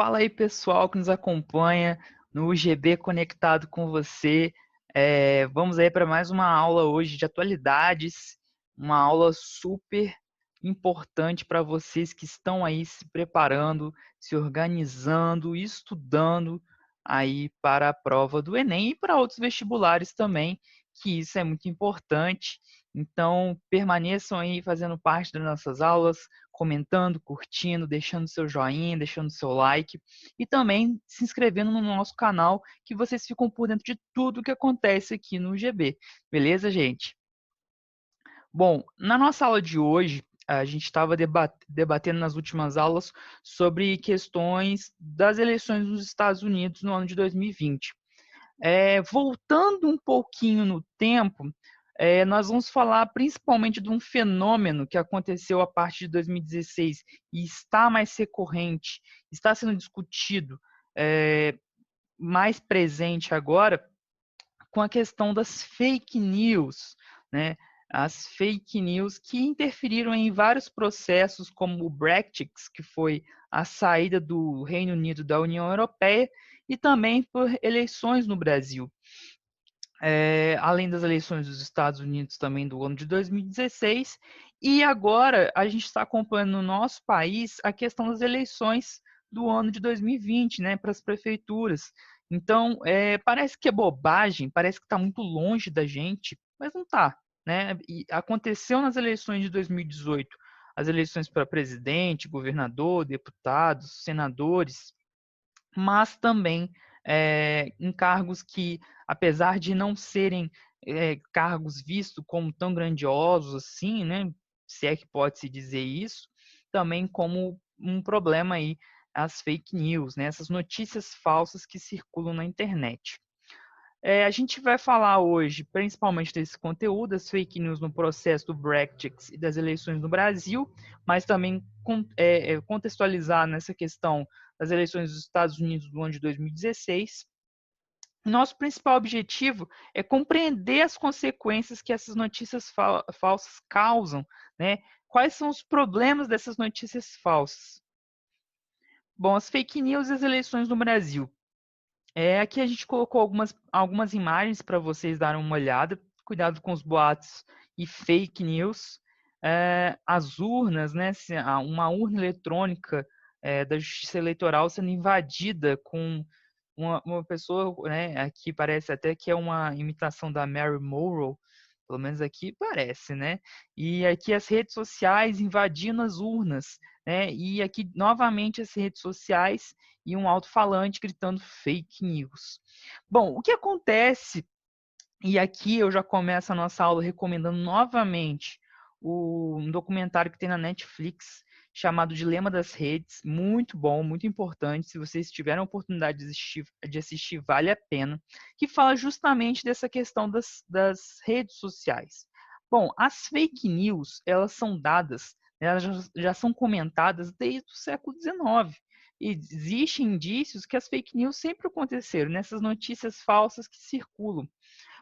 Fala aí, pessoal que nos acompanha no UGB Conectado com você. Vamos aí para mais uma aula hoje de atualidades, uma aula super importante para vocês que estão aí se preparando, se organizando, estudando aí para a prova do Enem e para outros vestibulares também, que isso é muito importante. Então, permaneçam aí fazendo parte das nossas aulas, comentando, curtindo, deixando seu joinha, deixando seu like e também se inscrevendo no nosso canal, que vocês ficam por dentro de tudo que acontece aqui no GB. Beleza, gente? Bom, na nossa aula de hoje, a gente estava debatendo nas últimas aulas sobre questões das eleições nos Estados Unidos no ano de 2020. Voltando um pouquinho no tempo, nós vamos falar principalmente de um fenômeno que aconteceu a partir de 2016 e está mais recorrente, está sendo discutido, mais presente agora, com a questão das fake news, né? As fake news que interferiram em vários processos, como o Brexit, que foi a saída do Reino Unido da União Europeia, e também por eleições no Brasil. Além das eleições dos Estados Unidos também do ano de 2016, e agora a gente está acompanhando no nosso país a questão das eleições do ano de 2020, né, para as prefeituras. Então, parece que é bobagem, parece que está muito longe da gente, mas não está, né? E aconteceu nas eleições de 2018, as eleições para presidente, governador, deputados, senadores, mas também em cargos que, apesar de não serem cargos vistos como tão grandiosos assim, né, se é que pode-se dizer isso, também como um problema aí as fake news, né, essas notícias falsas que circulam na internet. A gente vai falar hoje principalmente desse conteúdo, das fake news no processo do Brexit e das eleições no Brasil, mas também contextualizar nessa questão das eleições dos Estados Unidos do ano de 2016. Nosso principal objetivo é compreender as consequências que essas notícias falsas causam, né? Quais são os problemas dessas notícias falsas? Bom, as fake news e as eleições no Brasil. Aqui a gente colocou algumas imagens para vocês darem uma olhada. Cuidado com os boatos e fake news. As urnas, né? Uma urna eletrônica da Justiça Eleitoral sendo invadida com uma pessoa, né? Aqui parece até que é uma imitação da Mary Monroe, pelo menos aqui parece, né? E aqui as redes sociais invadindo as urnas, né? E aqui novamente as redes sociais e um alto-falante gritando fake news. Bom, o que acontece, e aqui eu já começo a nossa aula recomendando novamente um documentário que tem na Netflix chamado Dilema das Redes, muito bom, muito importante, se vocês tiverem a oportunidade de assistir, vale a pena, que fala justamente dessa questão das redes sociais. Bom, as fake news, elas são dadas, elas já são comentadas desde o século XIX, e existem indícios que as fake news sempre aconteceram, nessas notícias falsas que circulam.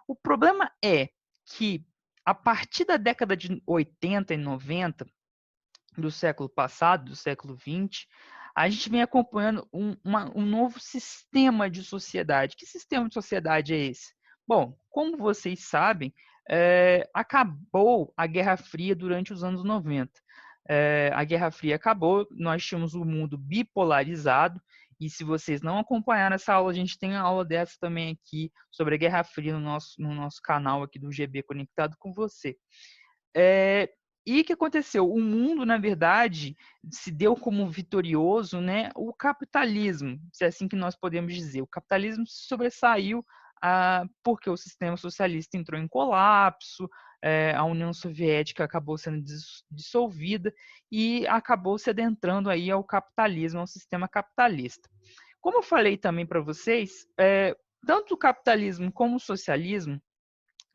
O problema é que, a partir da década de 80 e 90 do século passado, do século 20, a gente vem acompanhando um novo sistema de sociedade. Que sistema de sociedade é esse? Bom, como vocês sabem, acabou a Guerra Fria durante os anos 90. A Guerra Fria acabou, nós tínhamos um mundo bipolarizado, e se vocês não acompanharam essa aula, a gente tem a aula dessa também aqui sobre a Guerra Fria no nosso canal aqui do GB Conectado com você. E o que aconteceu? O mundo, na verdade, se deu como vitorioso, né, o capitalismo, se é assim que nós podemos dizer. O capitalismo se sobressaiu porque o sistema socialista entrou em colapso, a União Soviética acabou sendo dissolvida e acabou se adentrando aí ao capitalismo, ao sistema capitalista. Como eu falei também para vocês, tanto o capitalismo como o socialismo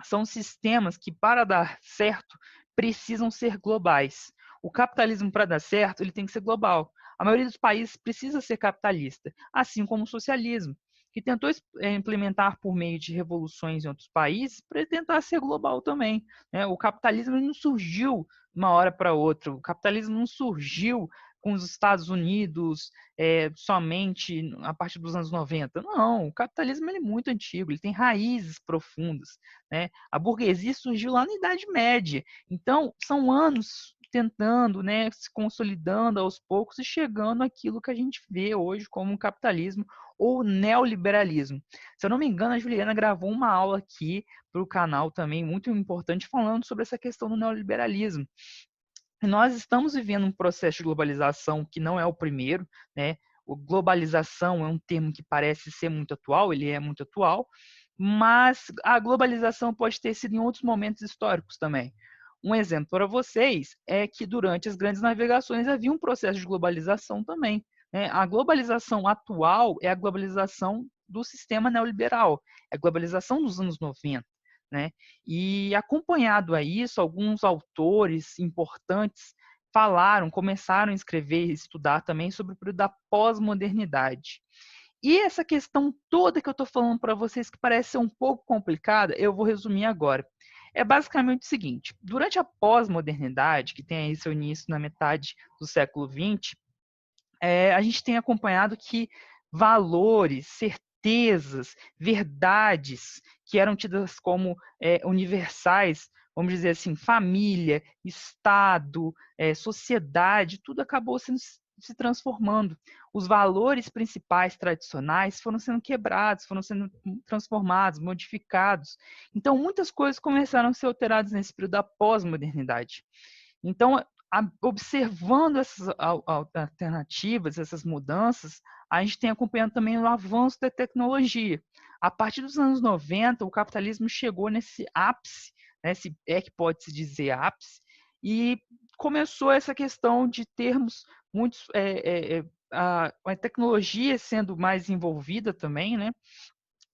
são sistemas que, para dar certo, precisam ser globais. O capitalismo, para dar certo, ele tem que ser global. A maioria dos países precisa ser capitalista, assim como o socialismo, que tentou implementar por meio de revoluções em outros países para tentar ser global também, né? O capitalismo não surgiu de uma hora para outra. O capitalismo não surgiu com os Estados Unidos somente a partir dos anos 90. Não, o capitalismo ele é muito antigo, ele tem raízes profundas, né? A burguesia surgiu lá na Idade Média. Então, são anos tentando, né, se consolidando aos poucos e chegando àquilo que a gente vê hoje como um capitalismo ou neoliberalismo. Se eu não me engano, a Juliana gravou uma aula aqui para o canal também, muito importante, falando sobre essa questão do neoliberalismo. E nós estamos vivendo um processo de globalização que não é o primeiro, né? O globalização é um termo que parece ser muito atual, ele é muito atual, mas a globalização pode ter sido em outros momentos históricos também. Um exemplo para vocês é que durante as grandes navegações havia um processo de globalização também, né? A globalização atual é a globalização do sistema neoliberal, é a globalização dos anos 90, né? E acompanhado a isso, alguns autores importantes começaram a escrever e estudar também sobre o período da pós-modernidade. E essa questão toda que eu estou falando para vocês, que parece ser um pouco complicada, eu vou resumir agora. É basicamente o seguinte: durante a pós-modernidade, que tem aí seu início na metade do século XX, a gente tem acompanhado que valores, certezas, verdades que eram tidas como universais, vamos dizer assim, família, Estado, sociedade, tudo acabou se transformando. Os valores principais tradicionais foram sendo quebrados, foram sendo transformados, modificados. Então, muitas coisas começaram a ser alteradas nesse período da pós-modernidade. Então, observando essas alternativas, essas mudanças, a gente tem acompanhado também o avanço da tecnologia. A partir dos anos 90, o capitalismo chegou nesse ápice, né, se é que pode-se dizer ápice, e começou essa questão de termos muitos, a tecnologia sendo mais envolvida também, né?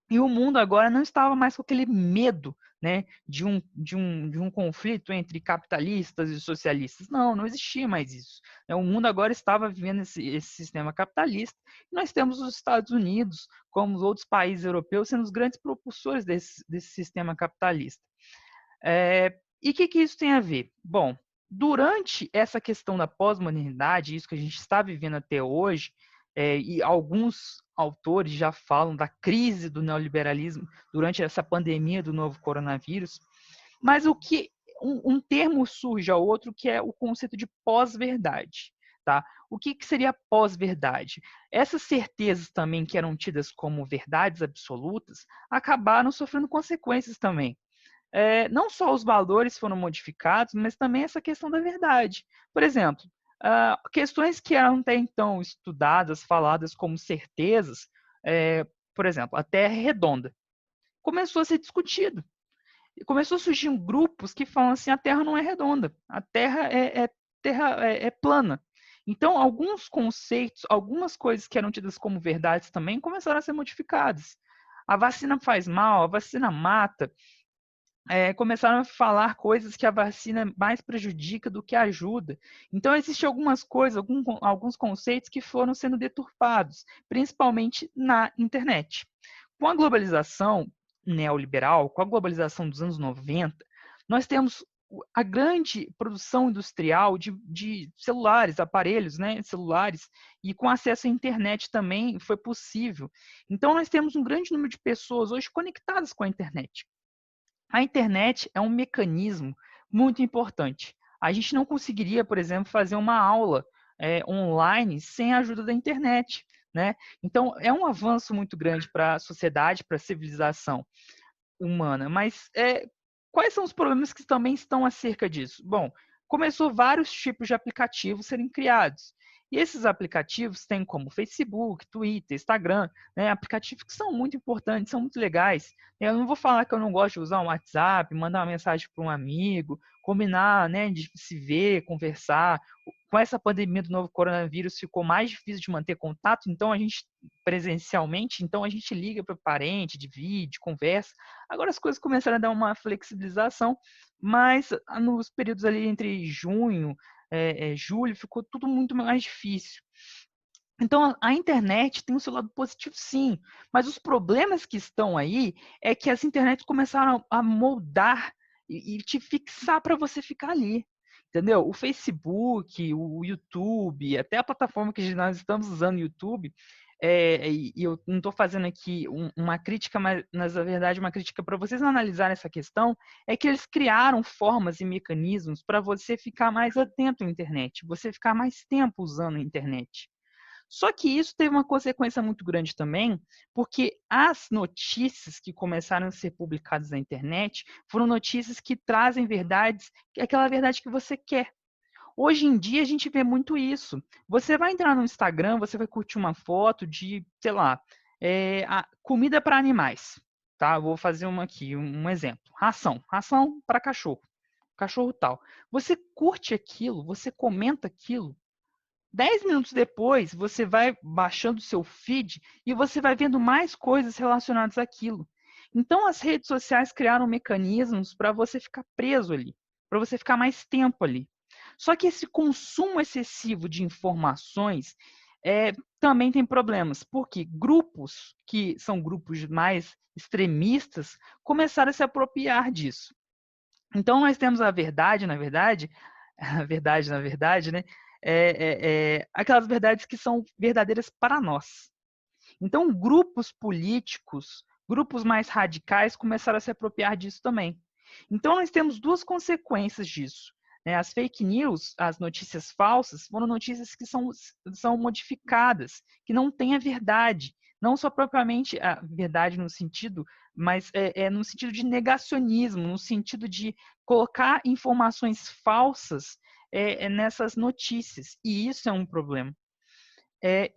E o mundo agora não estava mais com aquele medo, né, de um conflito entre capitalistas e socialistas. Não, não existia mais isso. O mundo agora estava vivendo esse sistema capitalista e nós temos os Estados Unidos, como os outros países europeus, sendo os grandes propulsores desse sistema capitalista. E o que isso tem a ver? Bom, durante essa questão da pós-modernidade, isso que a gente está vivendo até hoje, e alguns autores já falam da crise do neoliberalismo durante essa pandemia do novo coronavírus, mas um termo surge ao outro que é o conceito de pós-verdade. Tá? O que seria pós-verdade? Essas certezas também que eram tidas como verdades absolutas acabaram sofrendo consequências também. Não só os valores foram modificados, mas também essa questão da verdade. Por exemplo, questões que eram até então estudadas, faladas como certezas, por exemplo, a Terra é redonda, começou a ser discutido. E começou a surgir grupos que falam assim, a Terra não é redonda, a Terra é plana. Então, alguns conceitos, algumas coisas que eram tidas como verdades também começaram a ser modificadas. A vacina faz mal, a vacina mata, começaram a falar coisas que a vacina mais prejudica do que ajuda. Então, existem algumas coisas, alguns conceitos que foram sendo deturpados, principalmente na internet. Com a globalização neoliberal, com a globalização dos anos 90, nós temos a grande produção industrial de celulares, aparelhos, né, celulares, e com acesso à internet também foi possível. Então, nós temos um grande número de pessoas hoje conectadas com a internet. A internet é um mecanismo muito importante. A gente não conseguiria, por exemplo, fazer uma aula online sem a ajuda da internet, né? Então, é um avanço muito grande para a sociedade, para a civilização humana. Mas quais são os problemas que também estão acerca disso? Bom, começou vários tipos de aplicativos serem criados. E esses aplicativos têm como Facebook, Twitter, Instagram, né, aplicativos que são muito importantes, são muito legais. Eu não vou falar que eu não gosto de usar um WhatsApp, mandar uma mensagem para um amigo, combinar, né, de se ver, conversar. Com essa pandemia do novo coronavírus ficou mais difícil de manter contato, então a gente presencialmente, então a gente liga para o parente, de vídeo, conversa. Agora as coisas começaram a dar uma flexibilização, mas nos períodos ali entre junho, julho, ficou tudo muito mais difícil. Então, a internet tem o seu lado positivo, sim, mas os problemas que estão aí é que as internets começaram a moldar e te fixar para você ficar ali. entendeu? O Facebook, o YouTube, até a plataforma que nós estamos usando, o YouTube, e eu não estou fazendo aqui uma crítica, mas na verdade uma crítica para vocês analisarem essa questão, é que eles criaram formas e mecanismos para você ficar mais atento à internet, você ficar mais tempo usando a internet. Só que isso teve uma consequência muito grande também, porque as notícias que começaram a ser publicadas na internet foram notícias que trazem verdades, aquela verdade que você quer. Hoje em dia a gente vê muito isso. Você vai entrar no Instagram, você vai curtir uma foto de, sei lá, comida para animais, tá? Vou fazer uma aqui, um exemplo. Ração para cachorro, cachorro tal. Você curte aquilo, você comenta aquilo. 10 minutos depois, você vai baixando o seu feed e você vai vendo mais coisas relacionadas àquilo. Então, as redes sociais criaram mecanismos para você ficar preso ali, para você ficar mais tempo ali. Só que esse consumo excessivo de informações também tem problemas, porque grupos que são grupos mais extremistas começaram a se apropriar disso. Então, nós temos a verdade, na verdade, a verdade, na verdade, né? Aquelas verdades que são verdadeiras para nós. Então, grupos políticos, grupos mais radicais começaram a se apropriar disso também. Então, nós temos duas consequências disso. Né? As fake news, as notícias falsas, foram notícias que são modificadas, que não têm a verdade. Não só propriamente a verdade no sentido, mas no sentido de negacionismo, no sentido de colocar informações falsas nessas notícias. E isso é um problema.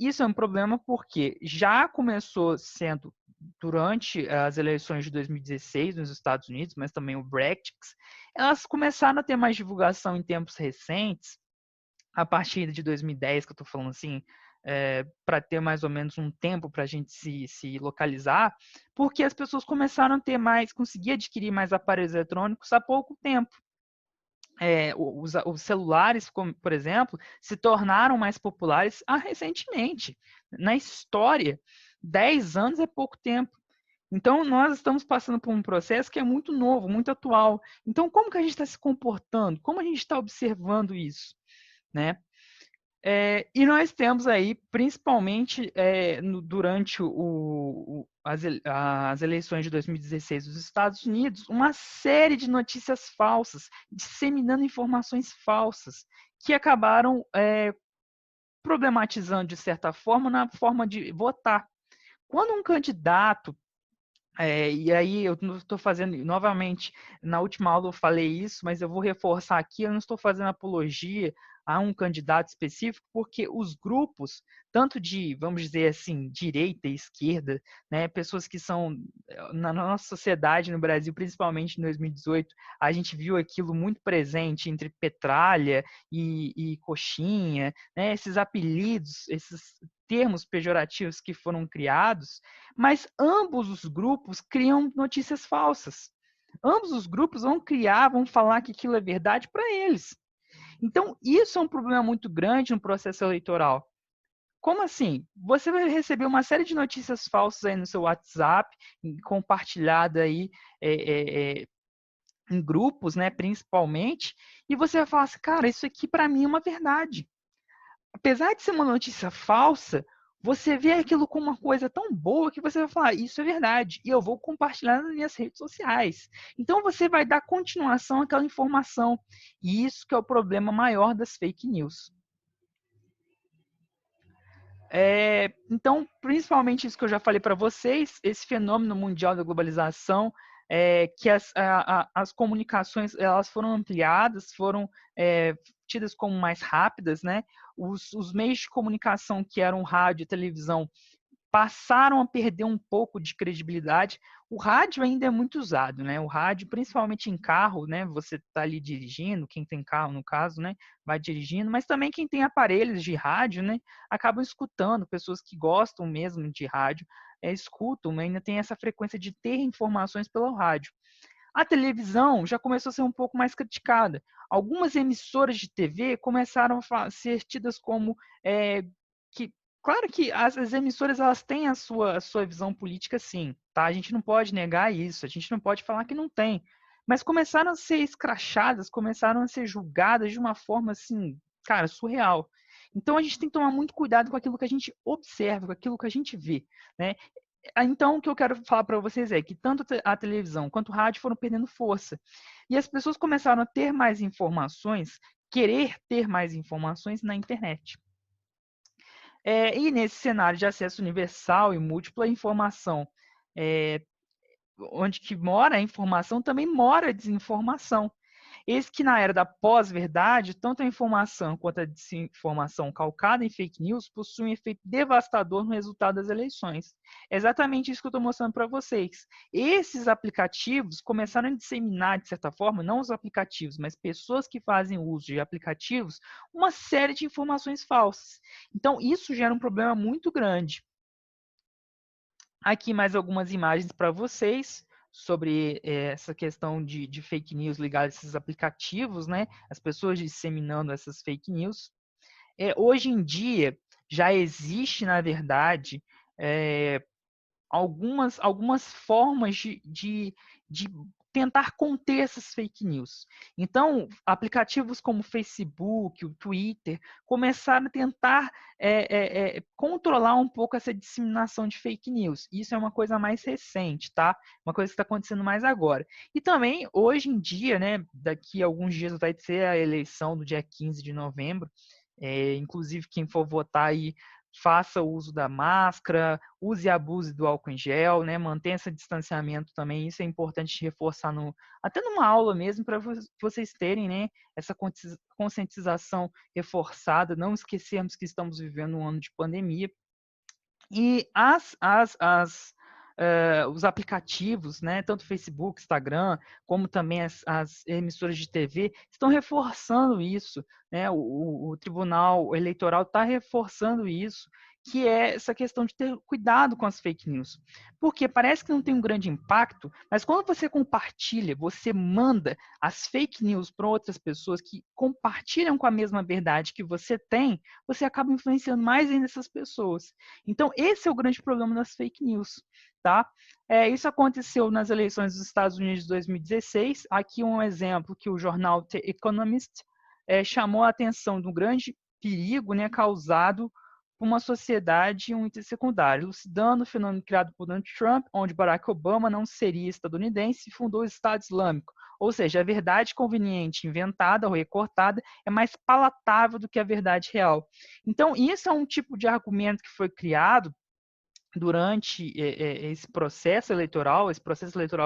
Isso é um problema porque já começou sendo durante as eleições de 2016 nos Estados Unidos, mas também o Brexit, elas começaram a ter mais divulgação em tempos recentes, a partir de 2010, que eu estou falando assim, para ter mais ou menos um tempo para a gente se localizar, porque as pessoas começaram a ter mais, conseguir adquirir mais aparelhos eletrônicos há pouco tempo. Os celulares, por exemplo, se tornaram mais populares recentemente. Na história, 10 anos é pouco tempo. Então, nós estamos passando por um processo que é muito novo, muito atual. Então, como que a gente está se comportando? Como a gente está observando isso? Né? E nós temos aí, principalmente durante as eleições de 2016 dos Estados Unidos, uma série de notícias falsas, disseminando informações falsas, que acabaram problematizando, de certa forma, na forma de votar. Quando um candidato e aí eu não estou fazendo, novamente, na última aula eu falei isso, mas eu vou reforçar aqui, eu não estou fazendo apologia a um candidato específico, porque os grupos, tanto de, vamos dizer assim, direita e esquerda, né, pessoas que são, na nossa sociedade no Brasil, principalmente em 2018, a gente viu aquilo muito presente entre petralha e coxinha, né, esses apelidos, esses termos pejorativos que foram criados, mas ambos os grupos criam notícias falsas. Ambos os grupos vão criar, vão falar que aquilo é verdade para eles. Então, isso é um problema muito grande no processo eleitoral. Como assim? Você vai receber uma série de notícias falsas aí no seu WhatsApp, compartilhada aí em grupos, né, principalmente, e você vai falar assim, cara, isso aqui para mim é uma verdade. Apesar de ser uma notícia falsa, você vê aquilo como uma coisa tão boa que você vai falar, isso é verdade, e eu vou compartilhar nas minhas redes sociais. Então você vai dar continuação àquela informação. E isso que é o problema maior das fake news. Então, principalmente isso que eu já falei para vocês, esse fenômeno mundial da globalização, que as comunicações elas foram ampliadas, foram tidas como mais rápidas, né? Os meios de comunicação que eram rádio e televisão passaram a perder um pouco de credibilidade. O rádio ainda é muito usado, né? O rádio, principalmente em carro, né? Você está ali dirigindo, quem tem carro no caso, né? Vai dirigindo, mas também quem tem aparelhos de rádio, né? Acabam escutando, pessoas que gostam mesmo de rádio, escutam, ainda tem essa frequência de ter informações pelo rádio. A televisão já começou a ser um pouco mais criticada. Algumas emissoras de TV começaram a ser tidas como que claro que as emissoras elas têm a sua visão política, sim, tá? A gente não pode negar isso, a gente não pode falar que não tem. mas começaram a ser escrachadas, começaram a ser julgadas de uma forma assim, cara, surreal. Então a gente tem que tomar muito cuidado com aquilo que a gente observa, com aquilo que a gente vê, né? Então, o que eu quero falar para vocês é que tanto a televisão quanto o rádio foram perdendo força. E as pessoas começaram a ter mais informações, querer ter mais informações na internet. E nesse cenário de acesso universal e múltipla informação, onde que mora a informação, também mora a desinformação. Eis que na era da pós-verdade, tanto a informação quanto a desinformação calcada em fake news possuem um efeito devastador no resultado das eleições. É exatamente isso que eu estou mostrando para vocês. Esses aplicativos começaram a disseminar, de certa forma, não os aplicativos, mas pessoas que fazem uso de aplicativos, uma série de informações falsas. Então, isso gera um problema muito grande. Aqui mais algumas imagens para vocês sobre essa questão de fake news ligadas a esses aplicativos, né? As pessoas disseminando essas fake news. Hoje em dia, já existe, na verdade, algumas formas de tentar conter essas fake news. Então, aplicativos como o Facebook, o Twitter, começaram a tentar controlar um pouco essa disseminação de fake news. Isso é uma coisa mais recente, tá? Uma coisa que está acontecendo mais agora. E também, hoje em dia, né, daqui a alguns dias vai ter a eleição do dia 15 de novembro, inclusive quem for votar aí, faça o uso da máscara, use e abuse do álcool em gel, né? Mantenha esse distanciamento também. Isso é importante reforçar até numa aula mesmo, para vocês terem, né, essa conscientização reforçada, não esquecermos que estamos vivendo um ano de pandemia. E os aplicativos, né, tanto Facebook, Instagram, como também as emissoras de TV, estão reforçando isso, né? O Tribunal Eleitoral está reforçando isso, que é essa questão de ter cuidado com as fake news. Porque parece que não tem um grande impacto, mas quando você compartilha, você manda as fake news para outras pessoas que compartilham com a mesma verdade que você tem, você acaba influenciando mais ainda essas pessoas. Então, esse é o grande problema das fake news. Tá? Isso aconteceu nas eleições dos Estados Unidos de 2016. Aqui um exemplo que o jornal The Economist chamou a atenção do grande perigo, né, causado por uma sociedade intersecundária, elucidando o fenômeno criado por Donald Trump, onde Barack Obama não seria estadunidense e fundou o Estado Islâmico. Ou seja, a verdade conveniente, inventada ou recortada, é mais palatável do que a verdade real. Então, isso é um tipo de argumento que foi criado durante esse processo eleitoral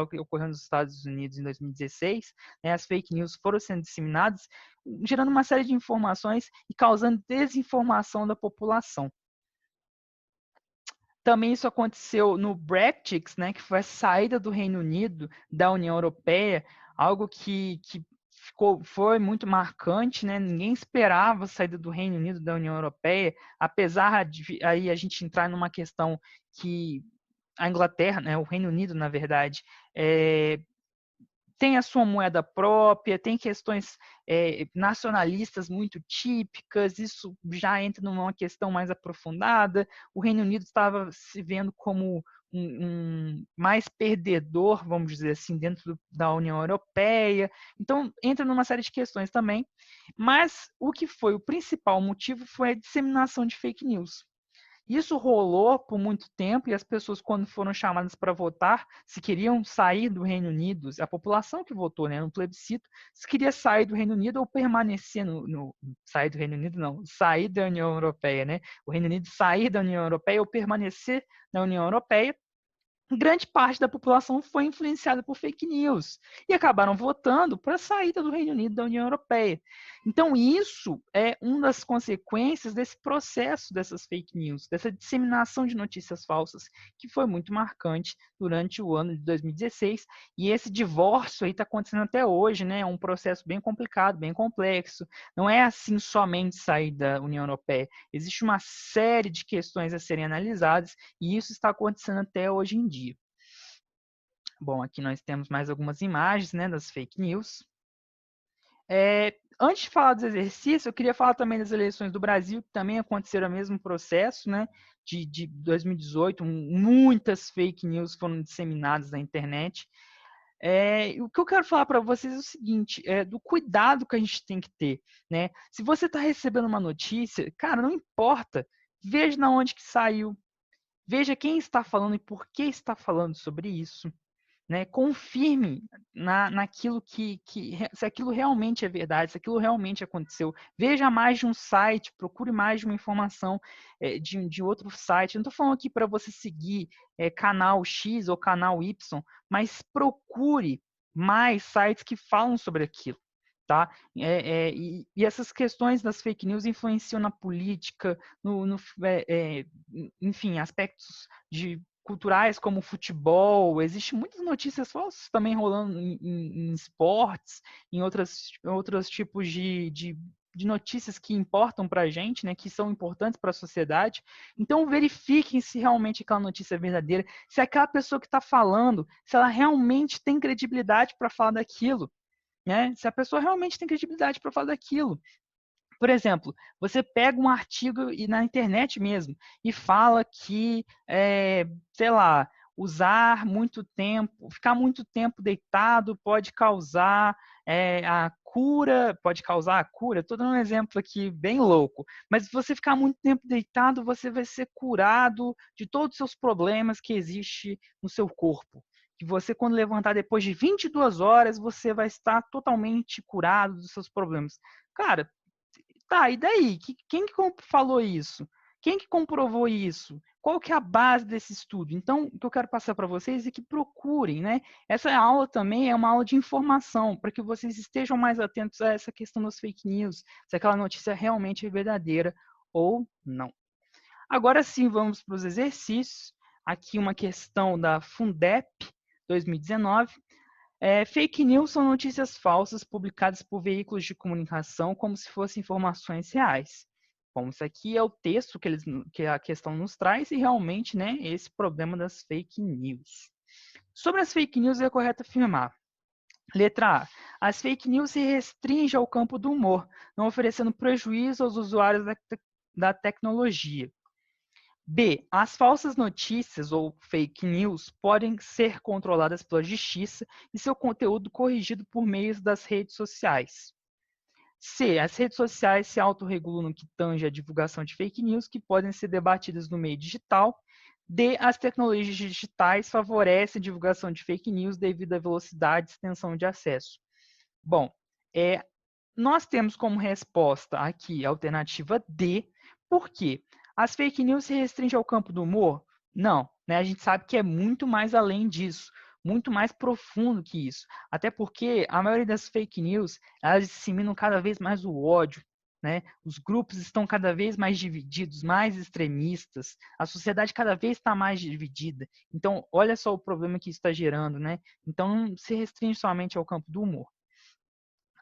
que ocorreu nos Estados Unidos em 2016, né, as fake news foram sendo disseminadas, gerando uma série de informações e causando desinformação da população. Também isso aconteceu no Brexit, né, que foi a saída do Reino Unido da União Europeia, algo que foi muito marcante, né? Ninguém esperava a saída do Reino Unido da União Europeia, apesar de aí a gente entrar numa questão que a Inglaterra, né, o Reino Unido, na verdade, tem a sua moeda própria, tem questões nacionalistas muito típicas, isso já entra numa questão mais aprofundada. O Reino Unido estava se vendo como um mais perdedor, vamos dizer assim, dentro da União Europeia. Então, entra numa série de questões também. Mas o que foi o principal motivo foi a disseminação de fake news. Isso rolou por muito tempo e as pessoas, quando foram chamadas para votar, se queriam sair do Reino Unido, a população que votou, né, no plebiscito, se queria sair do Reino Unido ou permanecer sair do Reino Unido, não, sair da União Europeia, né? O Reino Unido sair da União Europeia ou permanecer na União Europeia. Grande parte da população foi influenciada por fake news e acabaram votando para a saída do Reino Unido da União Europeia. Então, isso é uma das consequências desse processo dessas fake news, dessa disseminação de notícias falsas, que foi muito marcante durante o ano de 2016. E esse divórcio aí está acontecendo até hoje, né? É um processo bem complicado, bem complexo. Não é assim somente sair da União Europeia. Existe uma série de questões a serem analisadas e isso está acontecendo até hoje em dia. Bom, aqui nós temos mais algumas imagens, né, das fake news. Antes de falar dos exercícios, eu queria falar também das eleições do Brasil, que também aconteceram o mesmo processo, né, de 2018, muitas fake news foram disseminadas na internet. O que eu quero falar para vocês é o seguinte, do cuidado que a gente tem que ter, né? Se você está recebendo uma notícia, cara, não importa, veja na onde que saiu, veja quem está falando e por que está falando sobre isso, né? Confirme naquilo se aquilo realmente é verdade, se aquilo realmente aconteceu. Veja mais de um site, procure mais de uma informação de outro site. Não estou falando aqui para você seguir canal X ou canal Y, mas procure mais sites que falam sobre aquilo. Tá? E essas questões das fake news influenciam na política, enfim, aspectos culturais como futebol. Existem muitas notícias falsas também rolando em esportes, em outros tipos de notícias que importam para a gente, né, que são importantes para a sociedade. Então, verifiquem se realmente aquela notícia é verdadeira, se aquela pessoa que está falando, se ela realmente tem credibilidade para falar daquilo. Né? Se a pessoa realmente tem credibilidade para falar daquilo. Por exemplo, você pega um artigo na internet mesmo e fala que, sei lá, usar muito tempo, ficar muito tempo deitado pode causar a cura, pode causar a cura. Estou dando um exemplo aqui bem louco, mas se você ficar muito tempo deitado, você vai ser curado de todos os seus problemas que existem no seu corpo. Que você, quando levantar depois de 22 horas, você vai estar totalmente curado dos seus problemas. Cara, tá, e daí? Quem que falou isso? Quem que comprovou isso? Qual que é a base desse estudo? Então, o que eu quero passar para vocês é que procurem, né? Essa aula também é uma aula de informação, para que vocês estejam mais atentos a essa questão das fake news, se aquela notícia realmente é verdadeira ou não. Agora sim, vamos para os exercícios. Aqui uma questão da Fundep 2019. Fake news são notícias falsas publicadas por veículos de comunicação como se fossem informações reais. Bom, isso aqui é o texto que a questão nos traz e realmente, né, esse problema das fake news. Sobre as fake news é correto afirmar. Letra A. As fake news se restringem ao campo do humor, não oferecendo prejuízo aos usuários da tecnologia. B. As falsas notícias ou fake news podem ser controladas pela justiça e seu conteúdo corrigido por meio das redes sociais. C. As redes sociais se autorregulam no que tange a divulgação de fake news que podem ser debatidas no meio digital. D. As tecnologias digitais favorecem a divulgação de fake news devido à velocidade e extensão de acesso. Bom, nós temos como resposta aqui a alternativa D. Por quê? As fake news se restringem ao campo do humor? Não, né? A gente sabe que é muito mais além disso, muito mais profundo que isso. Até porque a maioria das fake news, elas disseminam cada vez mais o ódio, né? Os grupos estão cada vez mais divididos, mais extremistas. A sociedade cada vez está mais dividida. Então, olha só o problema que isso está gerando, né? Então, não se restringe somente ao campo do humor.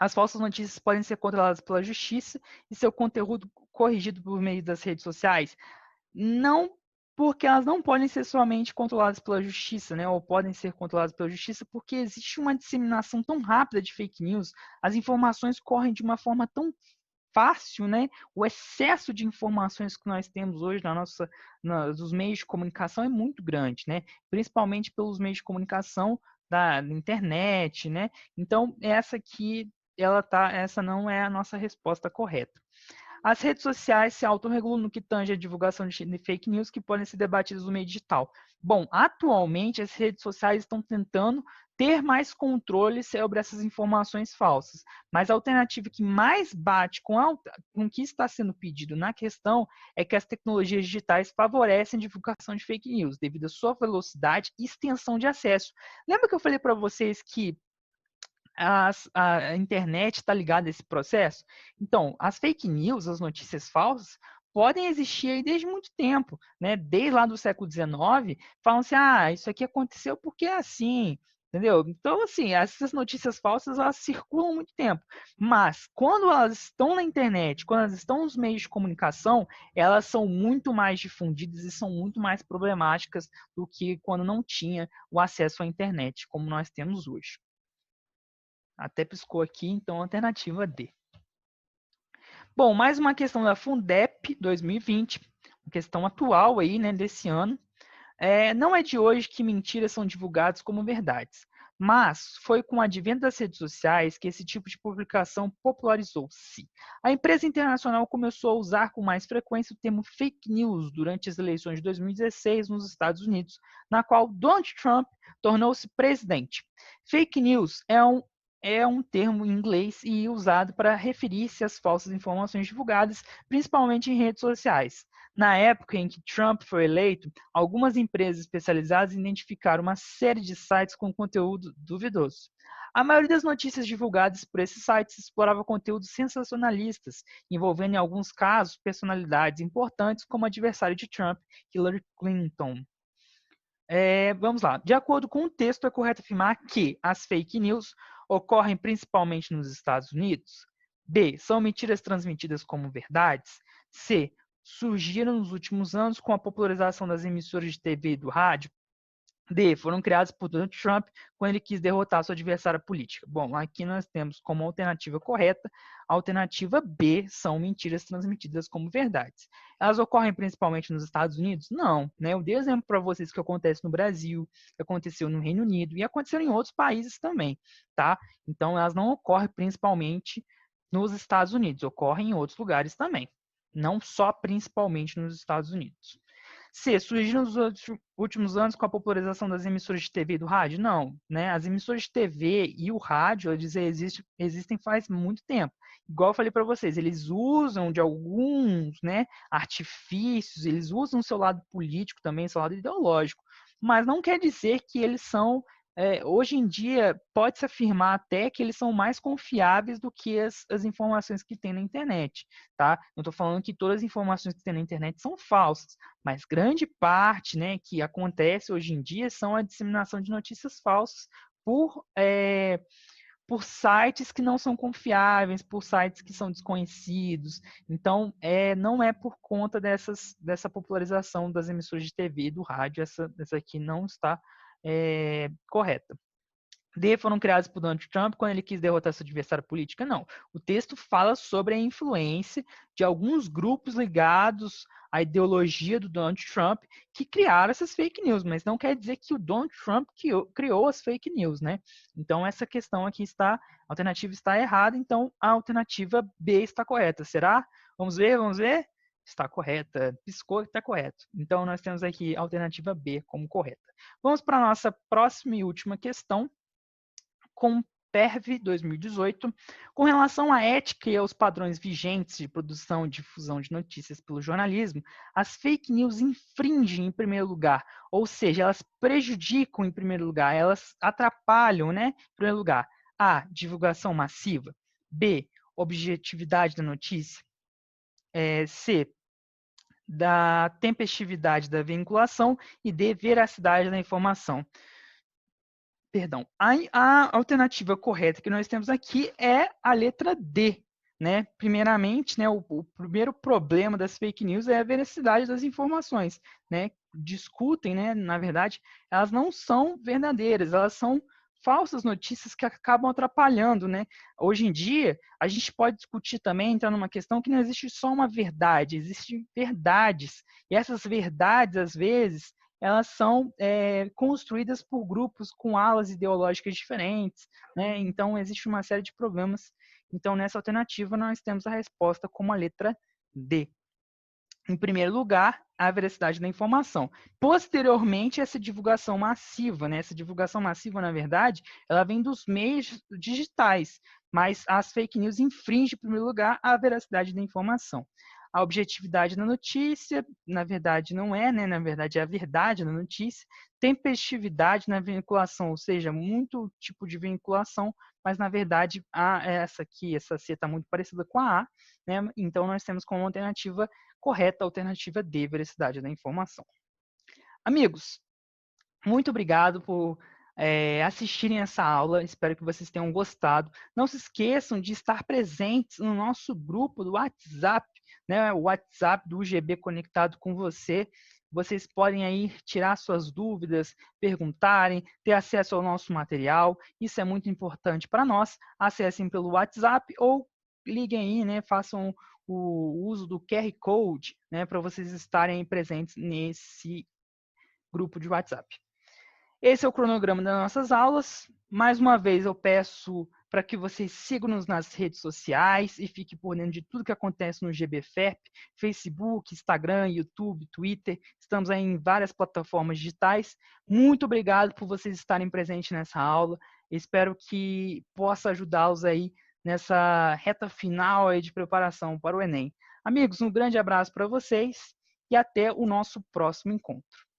As falsas notícias podem ser controladas pela justiça e seu conteúdo corrigido por meio das redes sociais? Não, porque elas não podem ser somente controladas pela justiça, né? Ou podem ser controladas pela justiça porque existe uma disseminação tão rápida de fake news, as informações correm de uma forma tão fácil, né? O excesso de informações que nós temos hoje nos meios de comunicação é muito grande, né? Principalmente pelos meios de comunicação da internet, né? Então, essa não é a nossa resposta correta. As redes sociais se autorregulam no que tange a divulgação de fake news que podem ser debatidas no meio digital. Bom, atualmente as redes sociais estão tentando ter mais controle sobre essas informações falsas, mas a alternativa que mais bate com o que está sendo pedido na questão é que as tecnologias digitais favorecem a divulgação de fake news devido à sua velocidade e extensão de acesso. Lembra que eu falei para vocês que a internet está ligada a esse processo? Então, as fake news, as notícias falsas, podem existir aí desde muito tempo, né? Desde lá do século XIX, falam assim, isso aqui aconteceu porque é assim, entendeu? Então, assim, essas notícias falsas, elas circulam há muito tempo, mas quando elas estão na internet, quando elas estão nos meios de comunicação, elas são muito mais difundidas e são muito mais problemáticas do que quando não tinha o acesso à internet, como nós temos hoje. Até piscou aqui, então alternativa D. Bom, mais uma questão da Fundep 2020, uma questão atual aí, né, desse ano. Não é de hoje que mentiras são divulgadas como verdades. Mas foi com o advento das redes sociais que esse tipo de publicação popularizou-se. A imprensa internacional começou a usar com mais frequência o termo fake news durante as eleições de 2016 nos Estados Unidos, na qual Donald Trump tornou-se presidente. Fake news é um termo em inglês e usado para referir-se às falsas informações divulgadas, principalmente em redes sociais. Na época em que Trump foi eleito, algumas empresas especializadas identificaram uma série de sites com conteúdo duvidoso. A maioria das notícias divulgadas por esses sites explorava conteúdos sensacionalistas, envolvendo em alguns casos personalidades importantes como o adversário de Trump, Hillary Clinton. Vamos lá. De acordo com o texto, é correto afirmar que as fake news ocorrem principalmente nos Estados Unidos? B. São mentiras transmitidas como verdades? C. Surgiram nos últimos anos com a popularização das emissoras de TV e do rádio? D. Foram criados por Donald Trump quando ele quis derrotar sua adversária política. Bom, aqui nós temos como alternativa correta a alternativa B, são mentiras transmitidas como verdades. Elas ocorrem principalmente nos Estados Unidos? Não, né? Eu dei exemplo para vocês que acontece no Brasil, que aconteceu no Reino Unido e aconteceu em outros países também, tá? Então elas não ocorrem principalmente nos Estados Unidos, ocorrem em outros lugares também, não só principalmente nos Estados Unidos. C. Surgiram nos últimos anos com a popularização das emissoras de TV e do rádio? Não, né? As emissoras de TV e o rádio, eles existem faz muito tempo. Igual eu falei para vocês, eles usam de alguns, né, artifícios, eles usam o seu lado político também, seu lado ideológico, mas não quer dizer que eles são hoje em dia, pode-se afirmar até que eles são mais confiáveis do que as informações que tem na internet, tá? Não estou falando que todas as informações que tem na internet são falsas, mas grande parte, né, que acontece hoje em dia são a disseminação de notícias falsas por sites que não são confiáveis, por sites que são desconhecidos. Então, não é por conta dessa popularização das emissoras de TV e do rádio, essa aqui não está correta. D. Foram criados por Donald Trump quando ele quis derrotar sua adversária política? Não. O texto fala sobre a influência de alguns grupos ligados à ideologia do Donald Trump que criaram essas fake news, mas não quer dizer que o Donald Trump criou as fake news, né? Então, essa questão aqui a alternativa está errada, então a alternativa B está correta. Será? Vamos ver, vamos ver? Está correta. Piscou, está correto. Então, nós temos aqui a alternativa B como correta. Vamos para a nossa próxima e última questão, com PERV 2018, com relação à ética e aos padrões vigentes de produção e difusão de notícias pelo jornalismo, as fake news infringem em primeiro lugar, ou seja, elas prejudicam em primeiro lugar, elas atrapalham, né, em primeiro lugar, A, divulgação massiva, B, objetividade da notícia, C, da tempestividade da vinculação e D, veracidade da informação. Perdão, a alternativa correta que nós temos aqui é a letra D, né? Primeiramente, né, o primeiro problema das fake news é a veracidade das informações, né? Discutem, né? Na verdade, elas não são verdadeiras, elas são falsas notícias que acabam atrapalhando, né? Hoje em dia, a gente pode discutir também, entrar numa questão que não existe só uma verdade, existem verdades, e essas verdades, às vezes, elas são construídas por grupos com alas ideológicas diferentes, né? Então, existe uma série de problemas. Então, nessa alternativa, nós temos a resposta como a letra D. Em primeiro lugar, a veracidade da informação. Posteriormente, essa divulgação massiva, né? Essa divulgação massiva, na verdade, ela vem dos meios digitais, mas as fake news infringem, em primeiro lugar, a veracidade da informação. A objetividade da notícia, na verdade, não é, né? Na verdade, é a verdade da notícia. Tempestividade na vinculação, ou seja, muito tipo de vinculação, mas na verdade, essa C está muito parecida com a A, né? Então, nós temos como alternativa correta a alternativa D, veracidade da informação. Amigos, muito obrigado por assistirem essa aula. Espero que vocês tenham gostado. Não se esqueçam de estar presentes no nosso grupo do WhatsApp, né? O WhatsApp do UGB conectado com você. Vocês podem aí tirar suas dúvidas, perguntarem, ter acesso ao nosso material. Isso é muito importante para nós. Acessem pelo WhatsApp ou liguem aí, né? Façam o uso do QR Code, né? Para vocês estarem presentes nesse grupo de WhatsApp. Esse é o cronograma das nossas aulas. Mais uma vez, eu peço para que vocês sigam-nos nas redes sociais e fiquem por dentro de tudo que acontece no GBFEP, Facebook, Instagram, YouTube, Twitter. Estamos aí em várias plataformas digitais. Muito obrigado por vocês estarem presentes nessa aula. Espero que possa ajudá-los aí nessa reta final aí de preparação para o Enem. Amigos, um grande abraço para vocês e até o nosso próximo encontro.